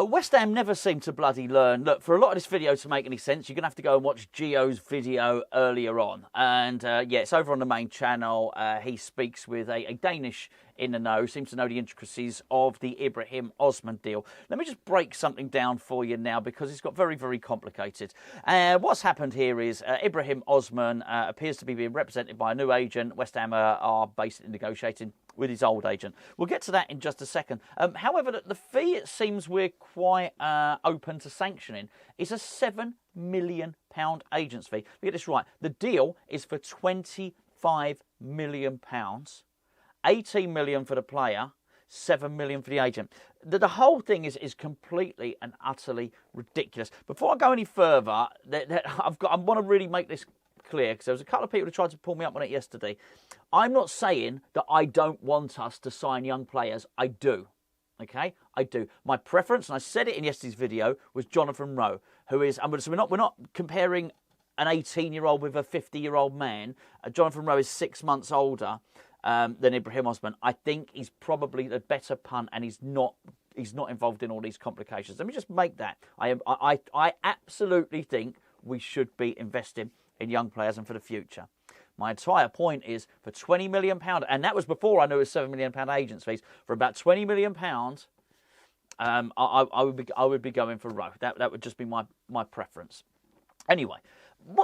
West Ham never seem to bloody learn. Look, for a lot of this video to make any sense, you're going to have to go and watch Gio's video earlier on. And yeah, it's over on the main channel. He speaks with a Danish in the know, seems to know the intricacies of the Ibrahim Osman deal. Let me just break something down for you now because it's got very, very complicated. What's happened here is Ibrahim Osman appears to be being represented by a new agent. West Ham are basically negotiating with his old agent. We'll get to that in just a second. However, the fee it seems we're quite open to sanctioning is a £7 million agent's fee. Get this right. The deal is for £25 million. 18 million for the player, 7 million for the agent. The whole thing is completely and utterly ridiculous. Before I go any further, I want to really make this clear because there was a couple of people who tried to pull me up on it yesterday. I'm not saying that I don't want us to sign young players. I do. Okay, I do. My preference, and I said it in yesterday's video, was Jonathan Rowe, who is. So we're not comparing an 18-year-old with a 50-year-old man. Jonathan Rowe is 6 months older than Ibrahim Osman. I think he's probably the better punt, and he's not involved in all these complications. Let me just make that. I absolutely think we should be investing in young players and for the future. My entire point is for £20 million, and that was before I knew it was £7 million agents fees. For about £20 million, I would be going for Rowe. That would just be my preference. Anyway,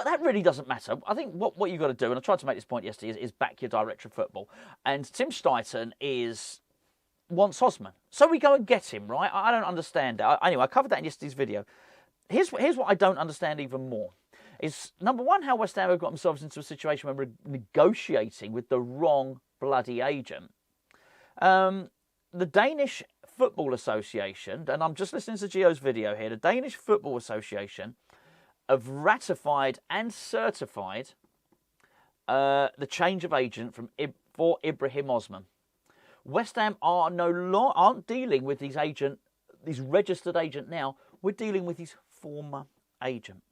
that really doesn't matter. I think what you've got to do, and I tried to make this point yesterday, is back your director of football. And Tim Steidten wants Osman. So we go and get him, right? I don't understand that. Anyway, I covered that in yesterday's video. Here's what I don't understand even more. Is, number one, how West Ham have got themselves into a situation where we're negotiating with the wrong bloody agent. The Danish Football Association, and I'm just listening to Gio's video here, the Danish Football Association have ratified and certified the change of agent for Ibrahim Osman. West Ham aren't dealing with his registered agent now. We're dealing with his former agent.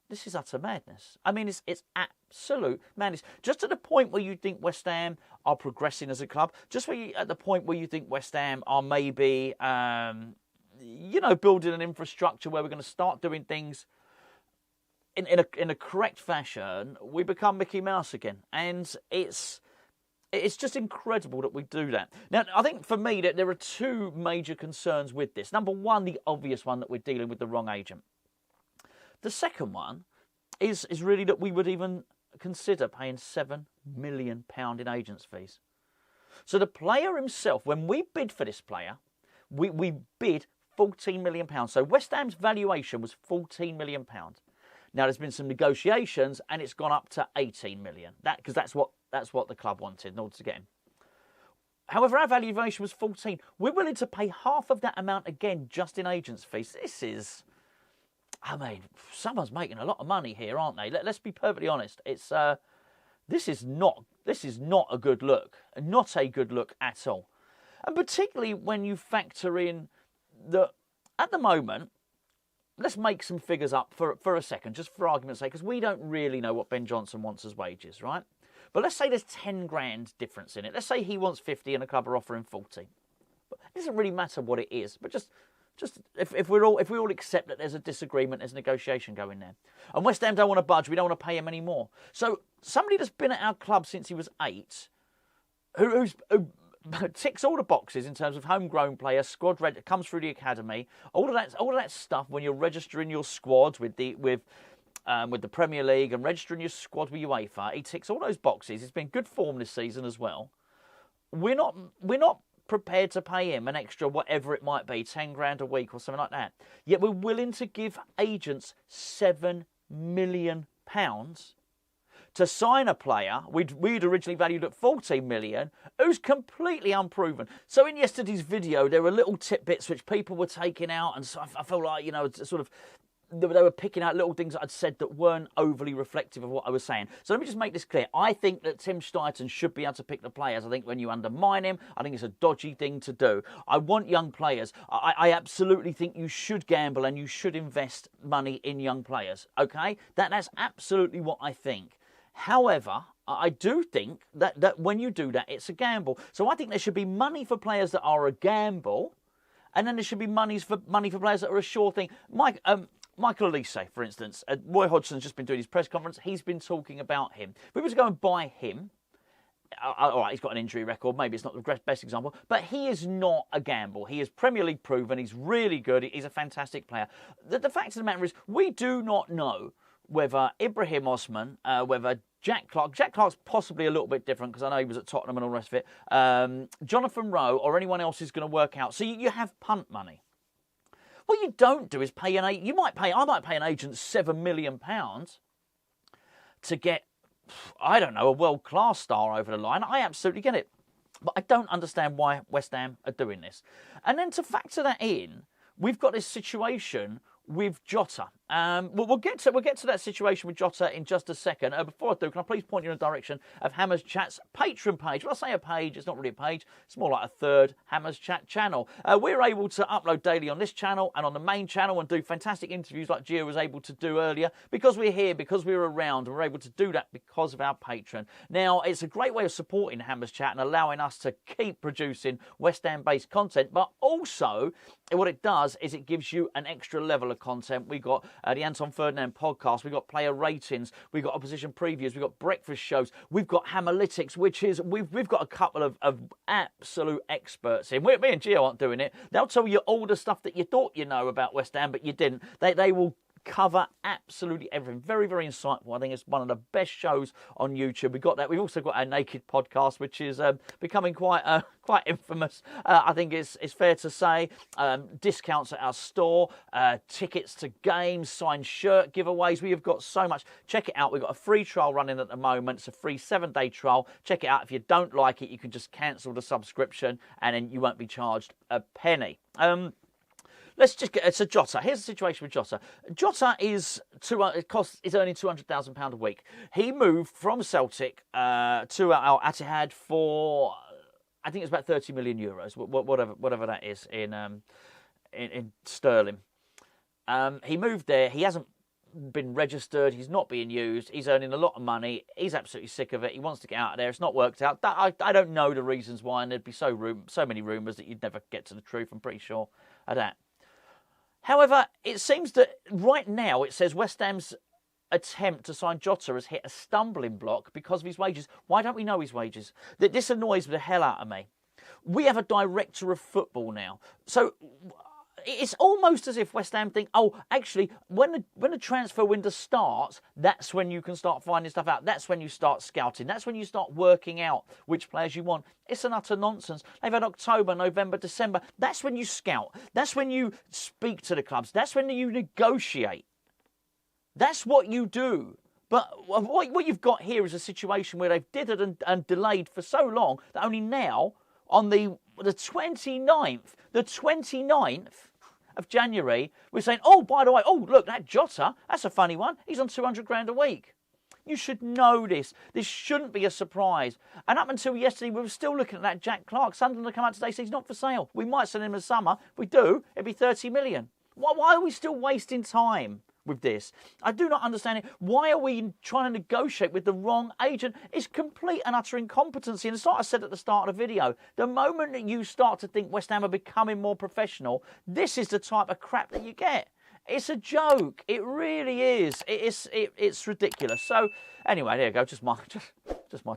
This is utter madness. I mean, it's absolute madness. Just to the point where you think West Ham are progressing as a club, at the point where you think West Ham are maybe, building an infrastructure where we're going to start doing things in a correct fashion, we become Mickey Mouse again. And it's just incredible that we do that. Now, I think for me that there are two major concerns with this. Number one, the obvious one, that we're dealing with the wrong agent. The second one is really that we would even consider paying £7 million in agents' fees. So the player himself, when we bid for this player, we bid £14 million. So West Ham's valuation was £14 million. Now there's been some negotiations and it's gone up to £18 million. Because that's what the club wanted in order to get him. However, our valuation was 14. We're willing to pay half of that amount again just in agents' fees. This is, I mean, someone's making a lot of money here, aren't they? Let's be perfectly honest. It's this is not a good look. Not a good look at all. And particularly when you factor in that at the moment, let's make some figures up for a second, just for argument's sake, because we don't really know what Ben Johnson wants as wages, right? But let's say there's 10 grand difference in it. Let's say he wants 50 and a club are offering 40. But it doesn't really matter what it is, but just if we all accept that there's a disagreement, there's negotiation going there. And West Ham don't want to budge, we don't want to pay him any more. So somebody that's been at our club since he was 8, who ticks all the boxes in terms of homegrown player, squad ready, comes through the academy, all of that stuff when you're registering your squad with the Premier League and registering your squad with UEFA, he ticks all those boxes. He's been good form this season as well. We're not prepared to pay him an extra whatever it might be, 10 grand a week or something like that. Yet we're willing to give agents £7 million to sign a player we'd originally valued at 14 million, who's completely unproven. So in yesterday's video, there were little tidbits which people were taking out, and so I felt like, sort of, they were picking out little things that I'd said that weren't overly reflective of what I was saying. So let me just make this clear. I think that Tim Steidten should be able to pick the players. I think when you undermine him, I think it's a dodgy thing to do. I want young players. I absolutely think you should gamble and you should invest money in young players. Okay? That's absolutely what I think. However, I do think that when you do that, it's a gamble. So I think there should be money for players that are a gamble, and then there should be money for players that are a sure thing. Michael Elise, for instance, Roy Hodgson's just been doing his press conference. He's been talking about him. If we were to go and buy him, all right, he's got an injury record. Maybe it's not the best example, but he is not a gamble. He is Premier League proven. He's really good. He's a fantastic player. The fact of the matter is, we do not know whether Ibrahim Osman, whether Jack Clark's possibly a little bit different because I know he was at Tottenham and all the rest of it, Jonathan Rowe or anyone else is going to work out. So you have punt money. What you don't do is pay I might pay an agent £7 million to get, I don't know, a world-class star over the line. I absolutely get it. But I don't understand why West Ham are doing this. And then to factor that in, we've got this situation with Jota. We'll get to that situation with Jota in just a second. Before I do, can I please point you in the direction of Hammers Chat's Patreon page? When I say a page, it's not really a page. It's more like a third Hammers Chat channel. We're able to upload daily on this channel and on the main channel and do fantastic interviews like Gio was able to do earlier because we're here, because we're around, and we're able to do that because of our Patreon. Now, it's a great way of supporting Hammers Chat and allowing us to keep producing West Ham-based content, but also what it does is it gives you an extra level of content. We got the Anton Ferdinand podcast, we've got player ratings, we've got opposition previews, we've got breakfast shows, we've got Hammerlytics, which is, we've got a couple of absolute experts in. Me and Gio aren't doing it. They'll tell you all the stuff that you thought you know about West Ham, but you didn't. They will cover absolutely everything. Very, very insightful. I think it's one of the best shows on YouTube. We've got that. We've also got our Naked podcast, which is becoming quite infamous. I think it's fair to say. Discounts at our store, tickets to games, signed shirt giveaways. We have got so much. Check it out. We've got a free trial running at the moment. It's a free 7-day trial. Check it out. If you don't like it, you can just cancel the subscription and then you won't be charged a penny. Let's just get to Jota. Here's the situation with Jota. Jota is earning £200,000 a week. He moved from Celtic to Al-Ittihad for, I think it's about 30 million euros, whatever that is in sterling. He moved there. He hasn't been registered. He's not being used. He's earning a lot of money. He's absolutely sick of it. He wants to get out of there. It's not worked out. I don't know the reasons why, and there'd be so many rumours that you'd never get to the truth. I'm pretty sure of that. However, it seems that right now it says West Ham's attempt to sign Jota has hit a stumbling block because of his wages. Why don't we know his wages? This annoys the hell out of me. We have a director of football now. So it's almost as if West Ham think, oh, actually, when the transfer window starts, that's when you can start finding stuff out. That's when you start scouting. That's when you start working out which players you want. It's an utter nonsense. They've had October, November, December. That's when you scout. That's when you speak to the clubs. That's when you negotiate. That's what you do. But what you've got here is a situation where they've dithered and delayed for so long that only now, on the 29th of January, we're saying, oh, by the way, oh, look, that Jota, that's a funny one. He's on 200 grand a week. You should know this. This shouldn't be a surprise. And up until yesterday, we were still looking at that Jack Clark. Sunderland will come out today and say he's not for sale. We might sell him in the summer. If we do, it'd be 30 million. Why are we still wasting time with this? I do not understand it. Why are we trying to negotiate with the wrong agent? It's complete and utter incompetency. And it's like I said at the start of the video, the moment that you start to think West Ham are becoming more professional, this is the type of crap that you get. It's a joke. It really is. It's ridiculous. So anyway, there you go. Just my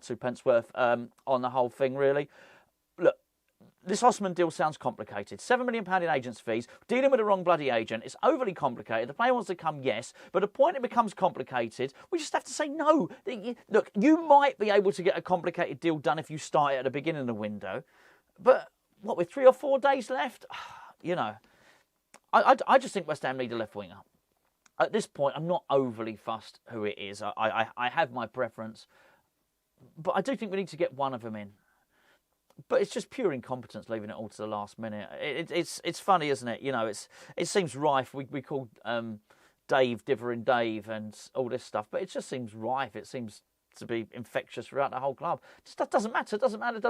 2 pence worth on the whole thing, really. Look, this Osman deal sounds complicated. £7 million in agents' fees, dealing with the wrong bloody agent. It's overly complicated. The player wants to come, yes, but the point it becomes complicated, we just have to say no. Look, you might be able to get a complicated deal done if you start it at the beginning of the window, but what, with 3 or 4 days left, you know, I just think West Ham need a left winger. At this point, I'm not overly fussed who it is. I have my preference, but I do think we need to get one of them in. But it's just pure incompetence, leaving it all to the last minute. It's funny, isn't it? You know, it seems rife. We call Dave Divering Dave and all this stuff, but it just seems rife. It seems to be infectious throughout the whole club. It doesn't matter. It doesn't matter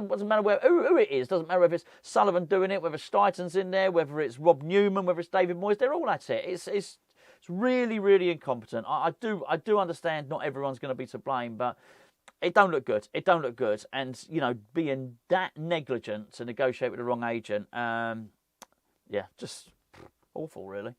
who it is. It doesn't matter whether it's Sullivan doing it, whether Stuyton's in there, whether it's Rob Newman, whether it's David Moyes. They're all at it. It's really, really incompetent. I do understand not everyone's going to be to blame, but it don't look good. It don't look good. And, you know, being that negligent to negotiate with the wrong agent, yeah, just awful, really.